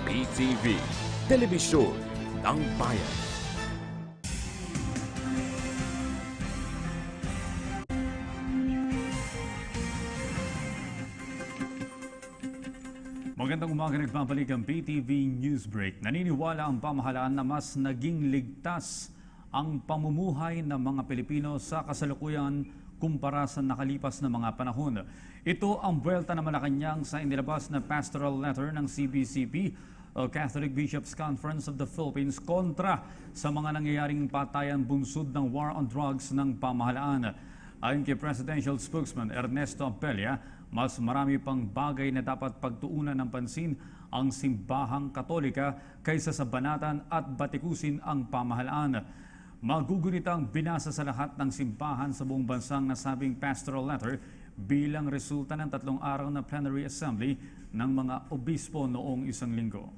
PTV, Telebisyon ng Bayan. Magandang umaga, nagbabalik ang PTV Newsbreak. Naniniwala ang pamahalaan na mas naging ligtas ang pamumuhay ng mga Pilipino sa kasalukuyan kumpara sa nakalipas na mga panahon. Ito ang buwelta na Malacanang sa inilabas na pastoral letter ng CBCP o Catholic Bishops' Conference of the Philippines kontra sa mga nangyayaring patayan bunsod ng war on drugs ng pamahalaan. Ayon kay Presidential Spokesman Ernesto Abella, mas marami pang bagay na dapat pagtuunan ng pansin ang simbahang Katolika kaysa sa banatan at batikusin ang pamahalaan. Magugunit ang binasa sa lahat ng simbahan sa buong bansang nasabing pastoral letter bilang resulta ng 3 araw na plenary assembly ng mga obispo noong isang linggo.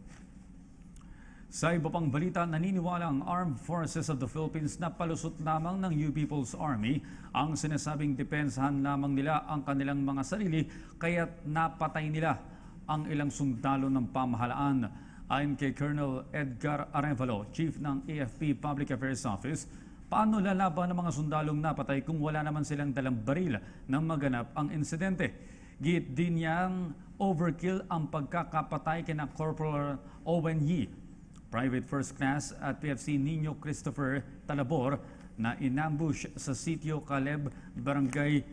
Sa iba pang balita, naniniwala ang Armed Forces of the Philippines na palusot lamang ng New People's Army ang sinasabing depensahan lamang nila ang kanilang mga sarili kaya't napatay nila ang ilang sundalo ng pamahalaan. Ayon kay Colonel Edgar Arevalo, Chief ng AFP Public Affairs Office, paano lalaban ng mga sundalong napatay kung wala naman silang dalang baril nang maganap ang insidente? Giit din niyang overkill ang pagkakapatay kina Corporal Owen Yee, Private First Class at PFC Nino Christopher Talabor na inambush sa sitio Caleb, Barangay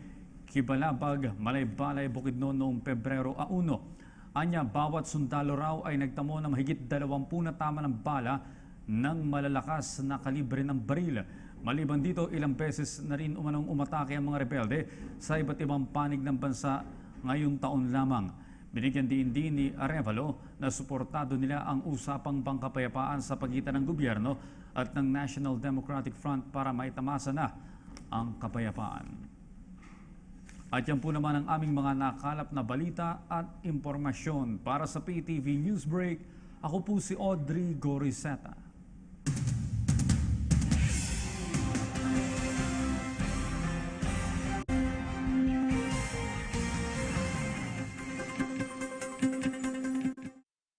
Kibalabag, Malaybalay, Bukidnon noong Pebrero 1. Anya, bawat sundalo raw ay nagtamo ng mahigit 20 na tama ng bala ng malalakas na kalibre ng baril. Maliban dito, ilang beses na rin umanong umatake ang mga rebelde sa iba't ibang panig ng bansa ngayong taon lamang. Binigyan din ni Arevalo na suportado nila ang usapang pangkapayapaan sa pagitan ng gobyerno at ng National Democratic Front para maitamasa na ang kapayapaan. At yan po naman ang aming mga nakalap na balita at impormasyon. Para sa PTV Newsbreak, ako po si Audrey Goriseta.